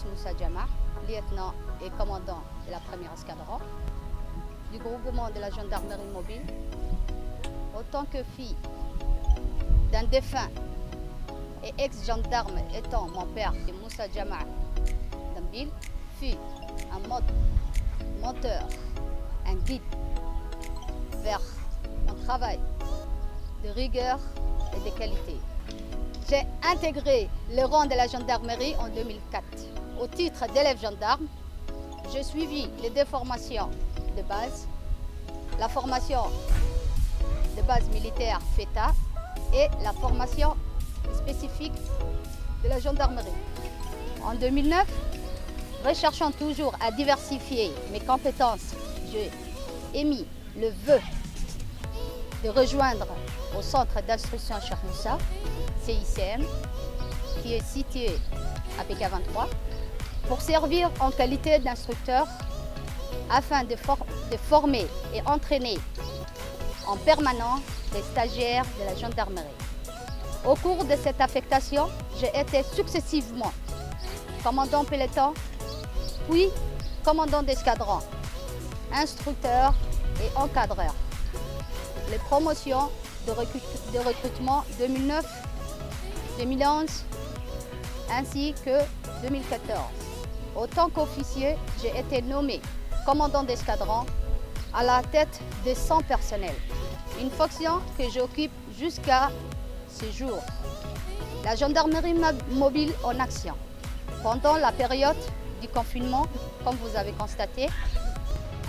Moussa Djama, lieutenant et commandant de la première escadron du groupement de la gendarmerie mobile. En tant que fille d'un défunt et ex-gendarme étant mon père, Moussa Djama Dambil, fut un menteur, un guide vers mon travail de rigueur et de qualité. J'ai intégré le rang de la gendarmerie en 2004. Au titre d'élève gendarme, j'ai suivi les deux formations de base, la formation de base militaire FETA et la formation spécifique de la gendarmerie. En 2009, recherchant toujours à diversifier mes compétences, j'ai émis le vœu de rejoindre au centre d'instruction Cheikh Moussa, CICM, qui est situé à PK23, pour servir en qualité d'instructeur afin de former et entraîner en permanence les stagiaires de la gendarmerie. Au cours de cette affectation, j'ai été successivement commandant peloton, puis commandant d'escadron, instructeur et encadreur. Les promotions de recrutement 2009, 2011 ainsi que 2014. En tant qu'officier, j'ai été nommé commandant d'escadron à la tête de 100 personnels, une fonction que j'occupe jusqu'à ce jour. La gendarmerie mobile en action. Pendant la période du confinement, comme vous avez constaté,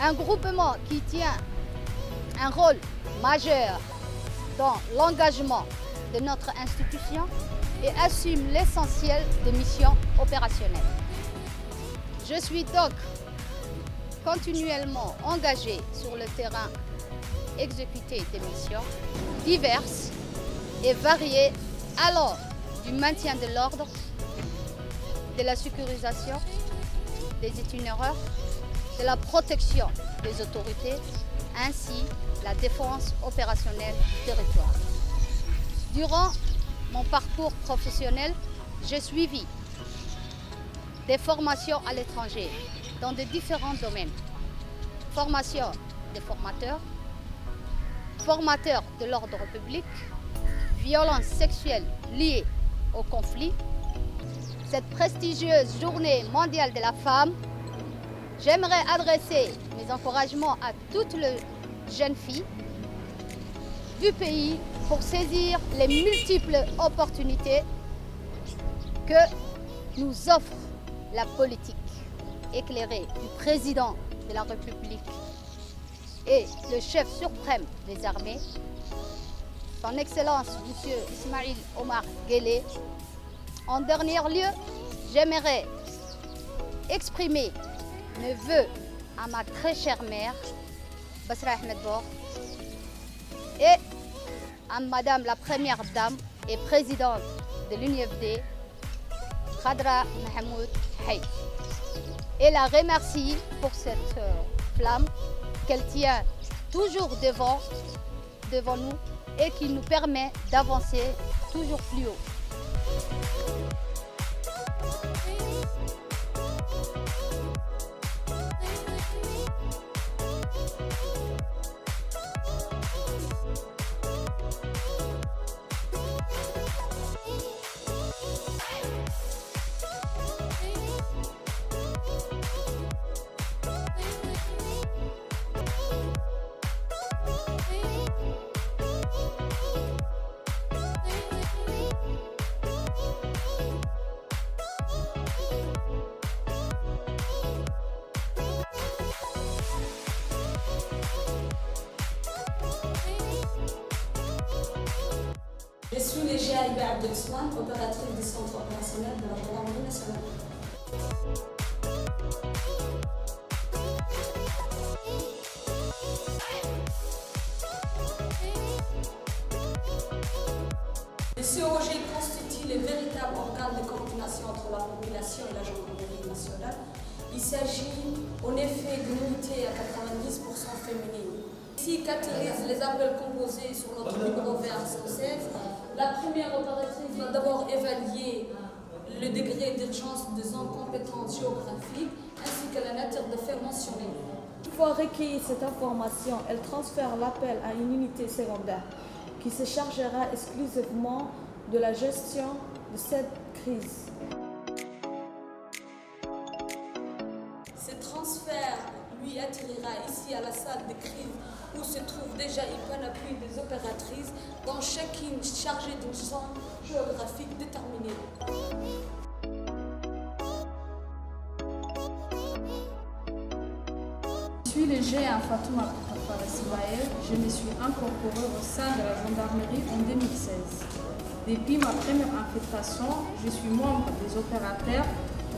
un groupement qui tient un rôle majeur dans l'engagement de notre institution et assume l'essentiel des missions opérationnelles. Je suis donc continuellement engagé sur le terrain, exécuter des missions diverses et variées allant du maintien de l'ordre, de la sécurisation des itinéraires, de la protection des autorités, ainsi la défense opérationnelle du territoire. Durant mon parcours professionnel, j'ai suivi des formations à l'étranger dans de différents domaines. Formation des formateurs, formateurs de l'ordre public, violences sexuelles liées au conflit. Cette prestigieuse journée mondiale de la femme, j'aimerais adresser mes encouragements à toutes les jeunes filles du pays pour saisir les multiples opportunités que nous offre la politique éclairée du président de la République et le chef suprême des armées, son Excellence M. Ismaïl Omar Guelleh. En dernier lieu, j'aimerais exprimer mes vœux à ma très chère mère, Basra Ahmed Bor, et à Madame la Première Dame et Présidente de l'UNIFD, Khadra Mahmoud Hay. Et la remercie pour cette flamme qu'elle tient toujours devant nous et qui nous permet d'avancer toujours plus haut. Je suis Légia Albert Abdelsman, opératrice du centre opérationnel de la gendarmerie nationale. Le COG constitue le véritable organe de coordination entre la population et la gendarmerie nationale. Il s'agit en effet d'une unité à 90% féminine. Ici caractérise les appels composés sur notre numéro vert 116. La première opératrice va d'abord évaluer le degré d'urgence des incompétences géographiques ainsi que la nature des faits mentionnés. Une fois recueillie cette information, elle transfère l'appel à une unité secondaire qui se chargera exclusivement de la gestion de cette crise. Ce transfert lui atterrira ici à la salle de crise où se trouve déjà une panoplie des opératrices, dont chacune chargée d'une zone géographique déterminée. Je suis le G1 Fatouma Farasibaye. Je me suis incorporée au sein de la gendarmerie en 2016. Depuis ma première infiltration, je suis membre des opérateurs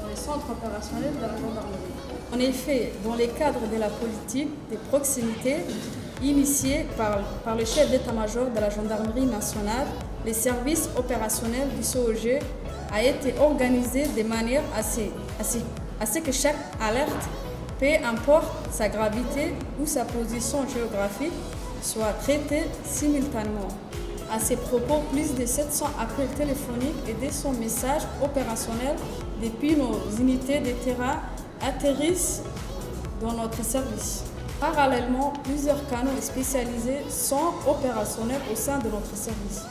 dans le centre opérationnel de la gendarmerie. En effet, dans le cadre de la politique de proximité initiée par le chef d'état-major de la gendarmerie nationale, les services opérationnels du SOG a été organisé de manière à ce que chaque alerte, peu importe sa gravité ou sa position géographique, soit traitée simultanément. À ces propos, plus de 700 appels téléphoniques et 200 messages opérationnels depuis nos unités de terrain atterrissent dans notre service. Parallèlement, plusieurs canaux spécialisés sont opérationnels au sein de notre service.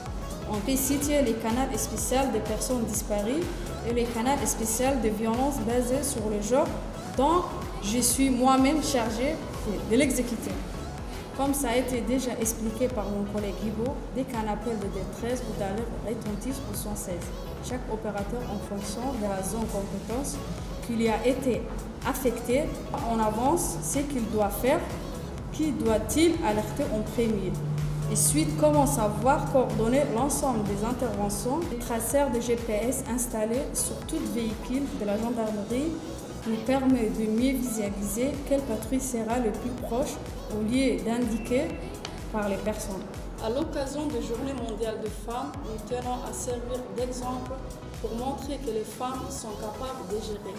On peut citer les canaux spéciaux des personnes disparues et les canaux spéciaux de violences basées sur le genre, dont je suis moi-même chargée de l'exécuter. Comme ça a été déjà expliqué par mon collègue Guibo, dès qu'un appel de détresse ou d'alerte retentisse au 116, chaque opérateur en fonction de la zone compétence qui lui a été affectée en avance ce qu'il doit faire, qui doit-il alerter en premier. Et suite, comment savoir coordonner l'ensemble des interventions. Les traceurs de GPS installés sur tout véhicule de la gendarmerie nous permet de mieux visualiser quelle patrouille sera le plus proche au lieu d'indiquer par les personnes. À l'occasion de Journée mondiale des femmes, nous tenons à servir d'exemple pour montrer que les femmes sont capables de gérer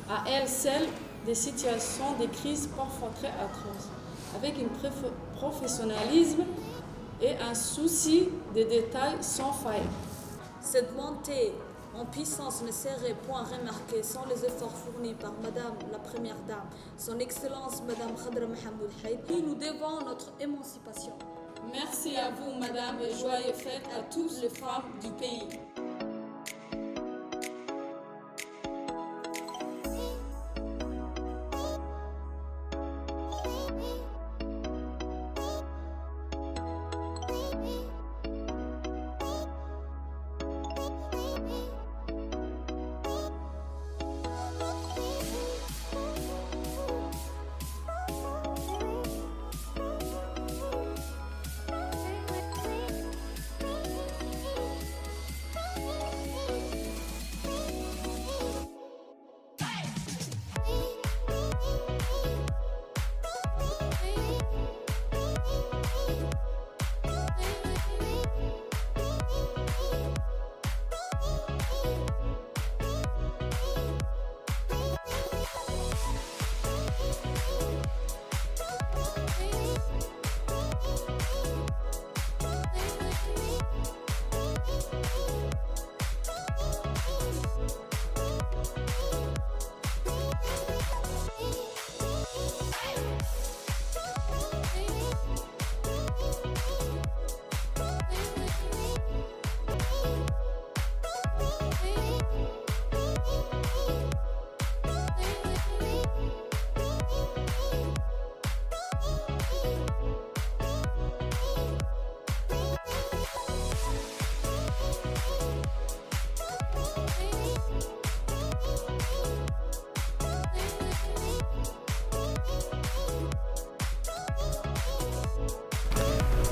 à elles seules des situations de crise parfois très atroces, avec un professionnalisme et un souci des détails sans faille. Cette montée en puissance ne serait point remarquée sans les efforts fournis par Madame la Première Dame, Son Excellence Madame Khadra Mohamed Haït, qui nous devons notre émancipation. Merci à vous, Madame, et joyeux fêtes à toutes les femmes du pays.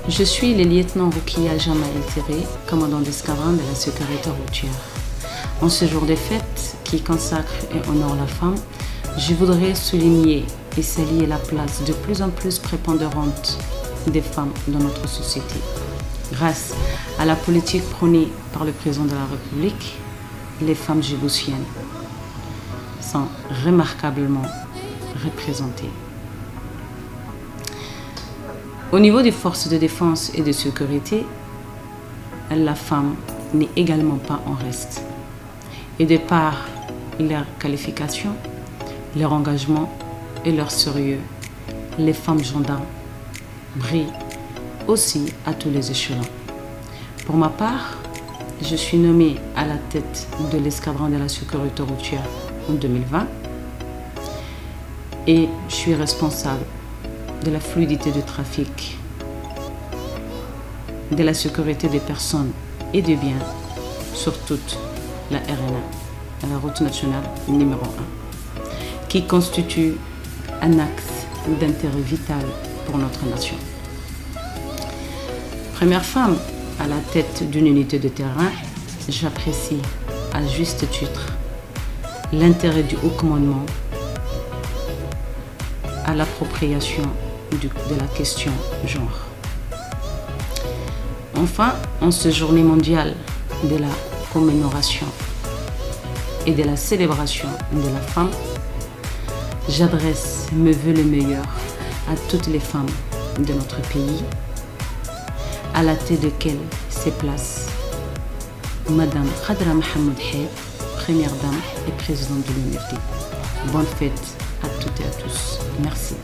Je suis le lieutenant Roukia Jamael Terré, commandant d'escadron de la sécurité routière. En ce jour de fête qui consacre et honore la femme, je voudrais souligner et saluer la place de plus en plus prépondérante des femmes dans notre société. Grâce à la politique prônée par le président de la République, les femmes djiboutiennes sont remarquablement représentées. Au niveau des forces de défense et de sécurité, la femme n'est également pas en reste. Et de par leur qualification, leur engagement et leur sérieux, les femmes gendarmes brillent aussi à tous les échelons. Pour ma part, je suis nommée à la tête de l'escadron de la sécurité routière en 2020 et je suis responsable de la fluidité du trafic, de la sécurité des personnes et des biens sur toute la RN1, la route nationale numéro 1, qui constitue un axe d'intérêt vital pour notre nation. Première femme à la tête d'une unité de terrain, j'apprécie à juste titre l'intérêt du haut commandement à l'appropriation de la question genre. Enfin, en cette journée mondiale de la commémoration et de la célébration de la femme, j'adresse mes vœux les meilleurs à toutes les femmes de notre pays, à la tête desquelles se place Madame Khadra Mohamed Haït, première dame et présidente de l'UNFD. Bonne fête à toutes et à tous. Merci.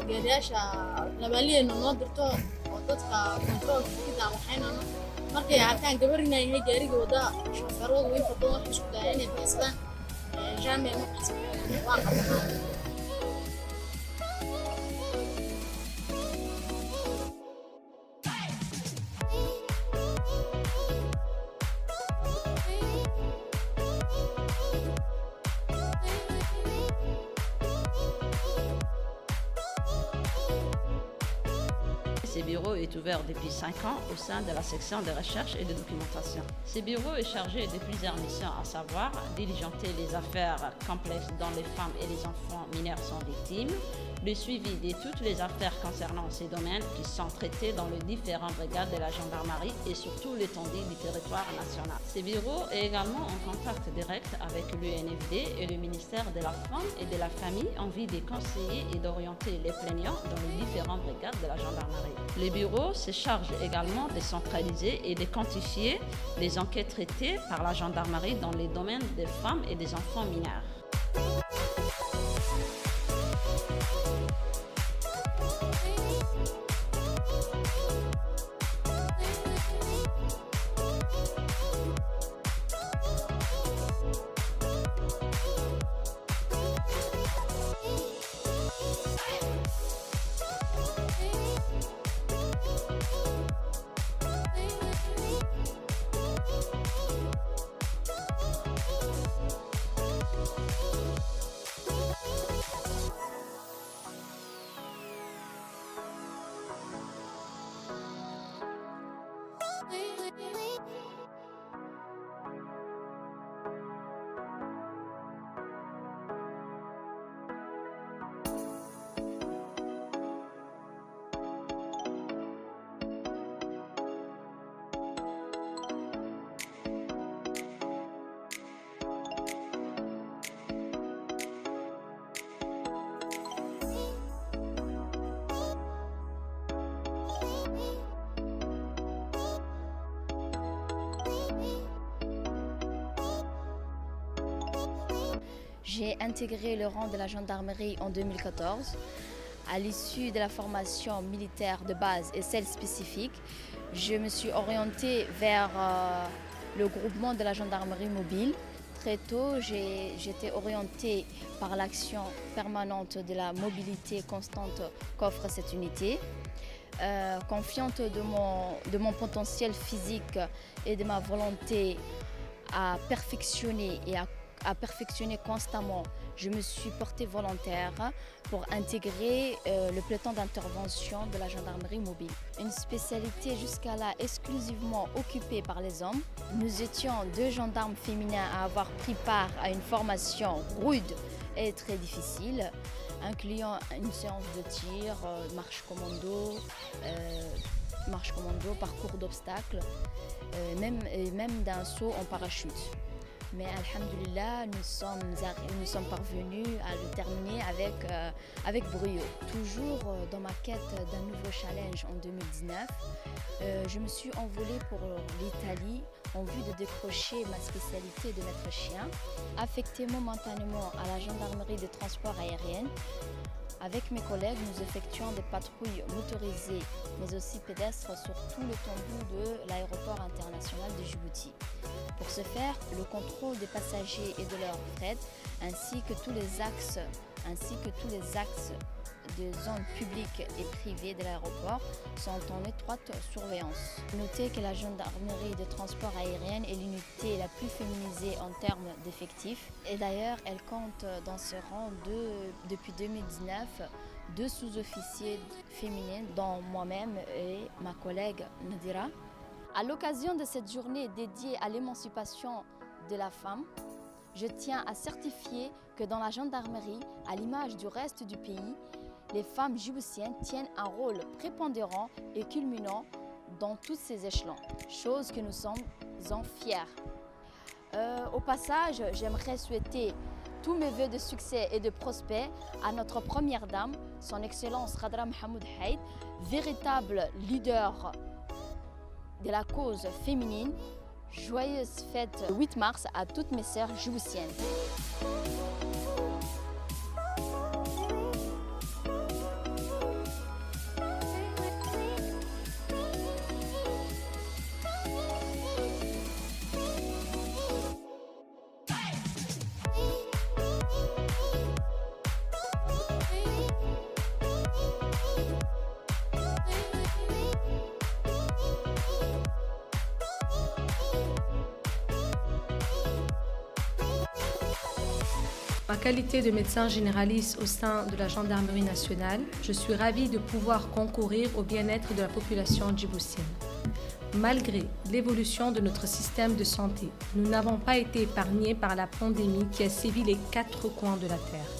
gaariyaasha labaaliyeena noo dirto oo dadka controlka ku daawaxaynana markay arkaan gabar inay yahay gaariga wada shaqaroodu inta badan wax isku dayaan inay beestaan jaamee markaas waa qabtaan. Ce bureau est ouvert depuis 5 ans au sein de la section de recherche et de documentation. Ce bureau est chargé de plusieurs missions, à savoir diligenter les affaires complexes dont les femmes et les enfants mineurs sont victimes, le suivi de toutes les affaires concernant ces domaines qui sont traités dans les différentes brigades de la gendarmerie et surtout l'étendue du territoire national. Ce bureau est également en contact direct avec l'UNFD et le ministère de la Femme et de la Famille en vue de conseiller et d'orienter les plaignants dans les différentes brigades de la gendarmerie. Le bureau se charge également de centraliser et de quantifier les enquêtes traitées par la gendarmerie dans les domaines des femmes et des enfants mineurs. J'ai intégré le rang de la gendarmerie en 2014. À l'issue de la formation militaire de base et celle spécifique, je me suis orientée vers le groupement de la gendarmerie mobile. Très tôt, j'étais orientée par l'action permanente de la mobilité constante qu'offre cette unité. Confiante de mon potentiel physique et de ma volonté à perfectionner et à perfectionner constamment, je me suis portée volontaire pour intégrer le peloton d'intervention de la gendarmerie mobile. Une spécialité jusqu'à là exclusivement occupée par les hommes. Nous étions 2 gendarmes féminins à avoir pris part à une formation rude et très difficile, incluant une séance de tir, marche commando, parcours d'obstacles, même d'un saut en parachute. Mais alhamdoulilah, nous sommes parvenus à le terminer avec brio. Toujours dans ma quête d'un nouveau challenge en 2019, je me suis envolée pour l'Italie en vue de décrocher ma spécialité de maître chien. Affectée momentanément à la gendarmerie de transport aérien, avec mes collègues, nous effectuons des patrouilles motorisées, mais aussi pédestres sur tout l'étendue de l'aéroport international de Djibouti. Pour ce faire, le contrôle des passagers et de leur fret, ainsi que tous les axes de zones publiques et privées de l'aéroport sont en étroite surveillance. Notez que la gendarmerie de transport aérien est l'unité la plus féminisée en termes d'effectifs. Et d'ailleurs, elle compte dans ce rang depuis 2019 2 sous-officiers féminines, dont moi-même et ma collègue Nadira. À l'occasion de cette journée dédiée à l'émancipation de la femme, je tiens à certifier que dans la gendarmerie, à l'image du reste du pays, les femmes djiboutiennes tiennent un rôle prépondérant et culminant dans tous ces échelons, chose que nous sommes en fiers. Au passage, j'aimerais souhaiter tous mes vœux de succès et de prospect à notre première dame, son Excellence Khadra Mohamed Haïd, véritable leader de la cause féminine. Joyeuse fête 8 mars à toutes mes sœurs djiboutiennes. Ma qualité de médecin généraliste au sein de la gendarmerie nationale, je suis ravie de pouvoir concourir au bien-être de la population djiboutienne. Malgré l'évolution de notre système de santé, nous n'avons pas été épargnés par la pandémie qui a sévi les 4 coins de la Terre,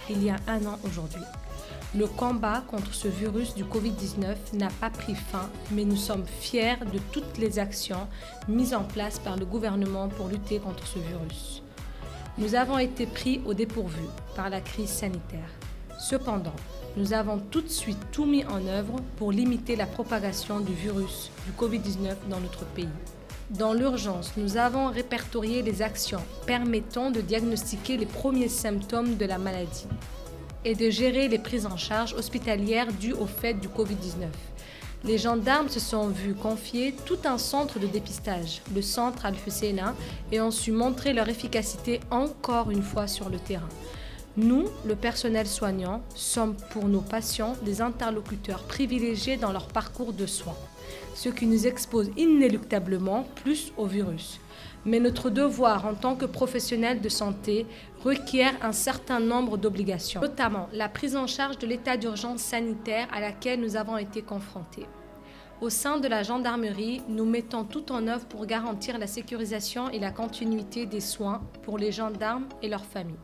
il y a 1 an aujourd'hui. Le combat contre ce virus du Covid-19 n'a pas pris fin, mais nous sommes fiers de toutes les actions mises en place par le gouvernement pour lutter contre ce virus. Nous avons été pris au dépourvu par la crise sanitaire. Cependant, nous avons tout de suite tout mis en œuvre pour limiter la propagation du virus du Covid-19 dans notre pays. Dans l'urgence, nous avons répertorié les actions permettant de diagnostiquer les premiers symptômes de la maladie et de gérer les prises en charge hospitalières dues au fait du Covid-19. Les gendarmes se sont vus confier tout un centre de dépistage, le centre Al-Husseina, et ont su montrer leur efficacité encore une fois sur le terrain. Nous, le personnel soignant, sommes pour nos patients des interlocuteurs privilégiés dans leur parcours de soins, ce qui nous expose inéluctablement plus au virus. Mais notre devoir en tant que professionnels de santé requiert un certain nombre d'obligations, notamment la prise en charge de l'état d'urgence sanitaire à laquelle nous avons été confrontés. Au sein de la gendarmerie, nous mettons tout en œuvre pour garantir la sécurisation et la continuité des soins pour les gendarmes et leurs familles.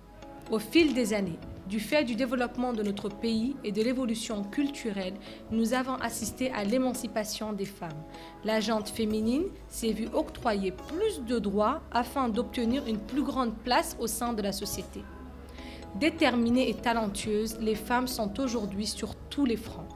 Au fil des années, du fait du développement de notre pays et de l'évolution culturelle, nous avons assisté à l'émancipation des femmes. La gente féminine s'est vue octroyer plus de droits afin d'obtenir une plus grande place au sein de la société. Déterminées et talentueuses, les femmes sont aujourd'hui sur tous les fronts.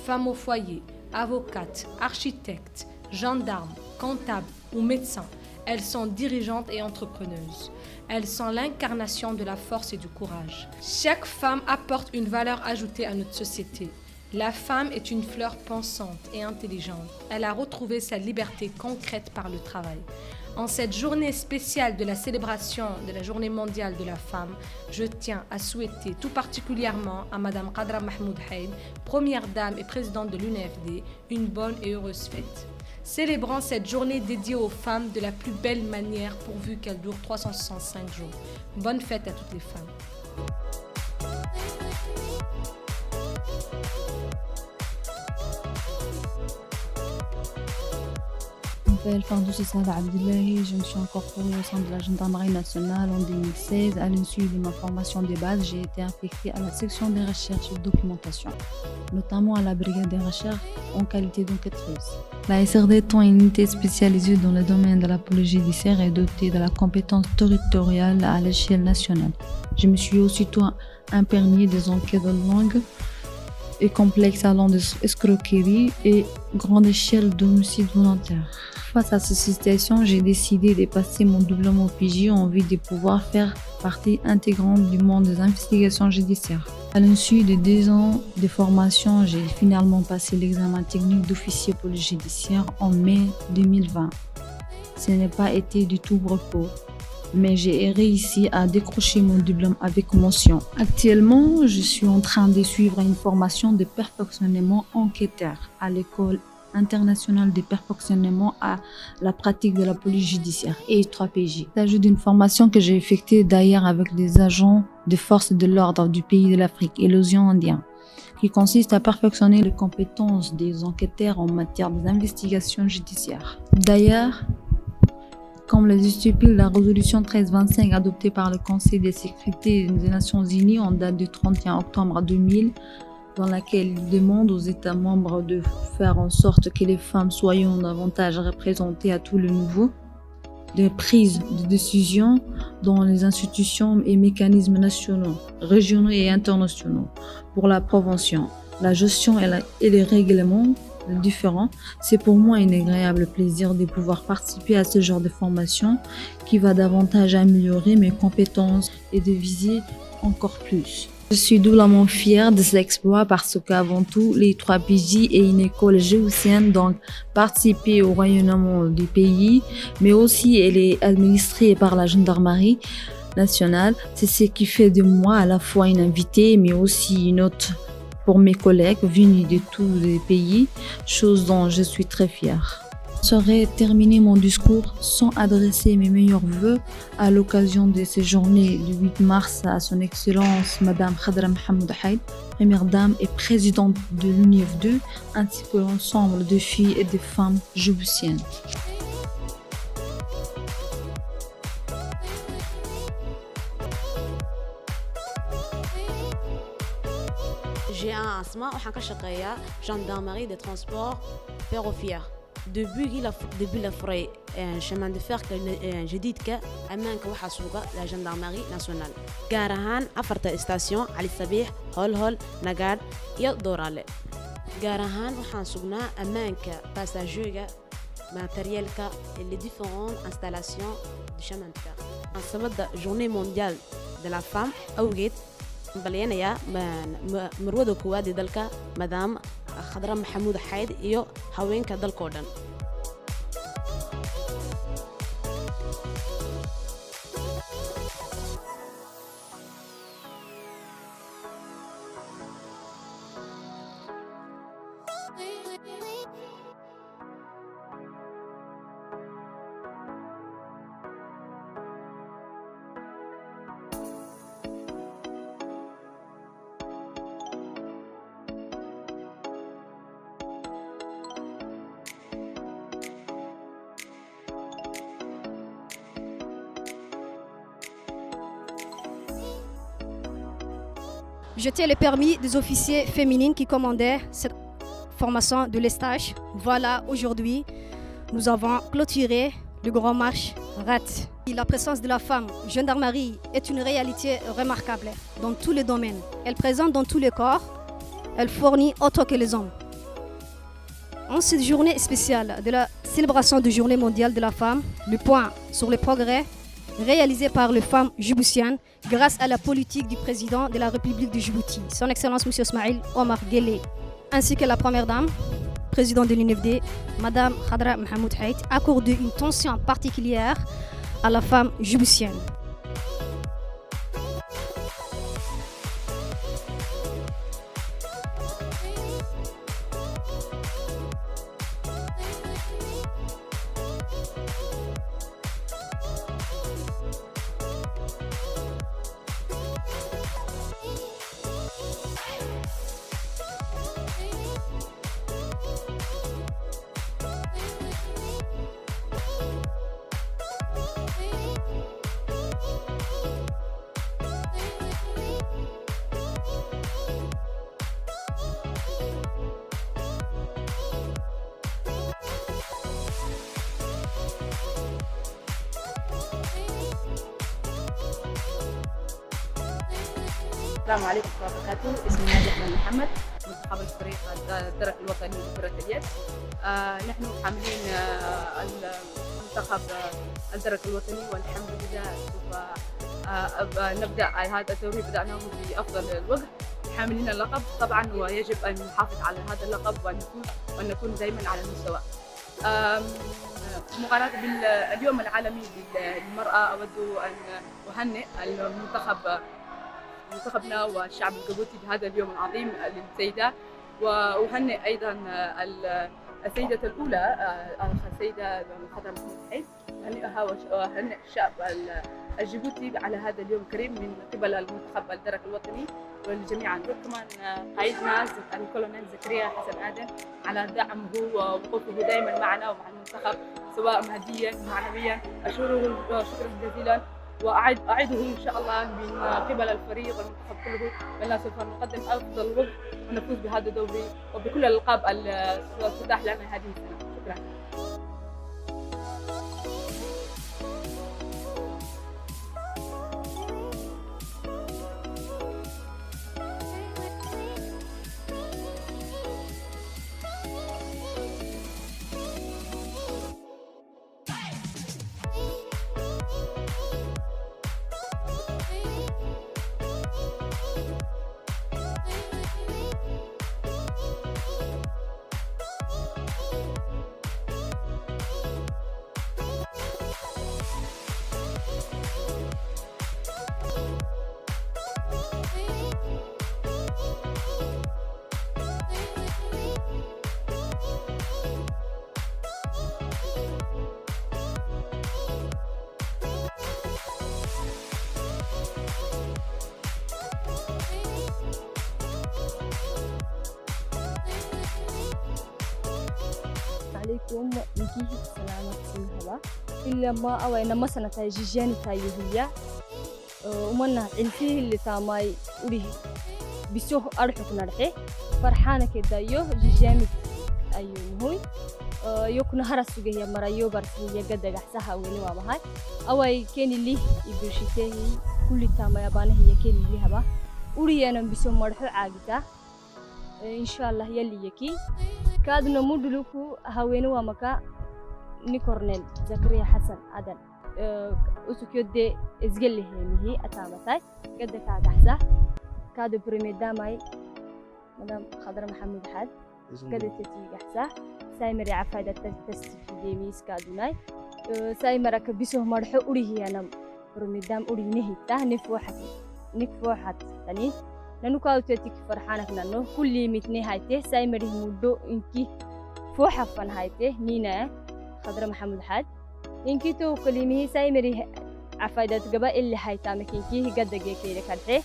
Femmes au foyer, avocates, architectes, gendarmes, comptables ou médecins, Elles sont dirigeantes et entrepreneuses. Elles sont l'incarnation de la force et du courage. Chaque femme apporte une valeur ajoutée à notre société. La femme est une fleur pensante et intelligente. Elle a retrouvé sa liberté concrète par le travail. En cette journée spéciale de la célébration de la Journée mondiale de la femme, je tiens à souhaiter tout particulièrement à Madame Qadra Mahmoud Haïd, première dame et présidente de l'UNFD, une bonne et heureuse fête. Célébrons cette journée dédiée aux femmes de la plus belle manière pourvu qu'elle dure 365 jours. Bonne fête à toutes les femmes. Je m'appelle Fardousi Sada Abdullahi, je me suis incorporée au sein de la gendarmerie nationale en 2016. À l'issue de ma formation de base, j'ai été affectée à la section des recherches et de documentation, notamment à la brigade des recherches en qualité d'enquêtrice. La SRD étant une unité spécialisée dans le domaine de la police judiciaire est dotée de la compétence territoriale à l'échelle nationale. Je me suis aussitôt imprégnée des enquêtes longues et complexes allant de escroquerie et grande échelle d'homicide volontaire. Face à cette situation, j'ai décidé de passer mon diplôme au PJ en vue de pouvoir faire partie intégrante du monde des investigations judiciaires. À l'issue de 2 ans de formation, j'ai finalement passé l'examen technique d'officier police judiciaire en mai 2020. Ce n'a pas été du tout repos, mais j'ai réussi à décrocher mon diplôme avec mention. Actuellement, je suis en train de suivre une formation de perfectionnement enquêteur à l'école internationale de perfectionnement à la pratique de la police judiciaire et 3PJ. Il s'agit d'une formation que j'ai effectuée d'ailleurs avec des agents de forces de l'ordre du pays de l'Afrique et l'océan Indien, qui consiste à perfectionner les compétences des enquêteurs en matière d'investigation judiciaire. D'ailleurs, comme le stipule la résolution 1325 adoptée par le Conseil de sécurité des Nations Unies en date du 31 octobre 2000, dans laquelle il demande aux États membres de faire en sorte que les femmes soient davantage représentées à tous les niveaux de prise de décision dans les institutions et mécanismes nationaux, régionaux et internationaux pour la prévention, la gestion et les règlements différents. C'est pour moi un agréable plaisir de pouvoir participer à ce genre de formation qui va davantage améliorer mes compétences et de viser encore plus. Je suis doublement fière de cet exploit parce qu'avant tout, les 3PJ et une école géosienne donc participer au rayonnement du pays, mais aussi elle est administrée par la gendarmerie nationale. C'est ce qui fait de moi à la fois une invitée, mais aussi une hôte pour mes collègues venus de tous les pays, chose dont je suis très fière. Je saurais terminer mon discours sans adresser mes meilleurs vœux à l'occasion de ces journées du 8 mars à son Excellence Madame Qadra Mahmoud Haïd, Première Dame et Présidente de l'UNFD, ainsi que l'ensemble de filles et de femmes djiboutiennes. J'ai un asthme, je suis gendarmerie des transports ferroviaires. Depuis la forêt, chemin de fer جديد كأمانك وحاسوقة la gendarmerie nationale. Garahan أفرت station علي الصبيح هول نجار يدورالي. Garahan وحاسوقنا أمانك passager matériel ka les différentes installations du chemin de fer. En cette journée mondiale de la femme, أوجد بليانيا مروده كوادي دلك مدام خضرا محمود حيد iyo haweenka dalkoo dhan. J'étais le permis des officiers féminines qui commandaient cette formation de l'estage. Voilà, aujourd'hui, nous avons clôturé le Grand Marche RAT. La présence de la femme gendarmerie est une réalité remarquable dans tous les domaines. Elle est présente dans tous les corps. Elle fournit autant que les hommes. En cette journée spéciale de la célébration de Journée mondiale de la femme, le point sur les progrès réalisés par les femmes djiboutiennes grâce à la politique du président de la République de Djibouti, son Excellence M. Ismaïl Omar Guelleh, ainsi que la première dame, présidente de l'UNFD, Madame Khadra Mohamed Haït, accordé une attention particulière à la femme djiboutienne. السلام عليكم ورحمة الله وبركاته. اسمي نادية أحمد محمد، منتخب الفريق الدرك الوطني لكرة اليد. نحن حاملين المنتخب الدرك الوطني، والحمد لله سوف نبدأ هذا الدوري، بدأناه بأفضل الوقت حاملين اللقب طبعا، ويجب أن نحافظ على هذا اللقب وأن نكون دائما على المستوى. مقارنة باليوم العالمي للمرأة، أود أن أهنئ منتخبنا والشعب الجيبوتي بهذا اليوم العظيم للسيدات، وأهنئ أيضا السيدة الأولى السيدة خضرا محمود حيد، أهنئها وأهنئ الشعب الجيبوتي على هذا اليوم الكريم من قبل المنتخب الدرك الوطني والجميع. كمان قائدنا الكولونيل زكريا حسن آدم على دعمه ووقوفه دائما معنا ومع المنتخب، سواء ماديا معنويا. أشكره شكرا جزيلا، وأعده إن شاء الله من قبل الفريق والمنتخب كله بأننا سوف نقدم أفضل وقت ونفوز بهذا الدوري وبكل الألقاب التتاح لنا هذه السنة. شكرا. عليكم نكيه سلامة سنهوا إلا ما أوينا مثلا تاجيجان تايهية ومنا الفيه اللي تاماي وريه بسوه أرحك نرحه فرحانة كده يوه جيجامي أيوه هوي يكون هرسوا جهيا مرايو برسلية قد جحسها وينوا بهاي أوي كان اللي يبرشته كل تاماي يبانه هي كان اللي هبا وريه أنا بسوه مرحو عاجته إن شاء الله يلي يكي كادنا مودلوكو هاوينو ومكا نيكورنيل زكريا حسن عدن أسوكيودي إزجلي هي أتامتاي قد كاغحسا كادو بريميداماي مدام خضرا محمد حد قد تتي غحسا سايمري عفايدة تستفيديميس كادوناي سايمرا كبيسو مرحو أوريه أنا بريميدام أورينه تا نفوحت تاني نانو كاوتيتك فرحانك نانو كل متني هايته سايمري مودو إنكي فوحفن هايته نينا خضرا محمد حد إنكي تو كلمه سايمري عفايدة قبا اللي هايتا مكينكي قد جيكي لكالحي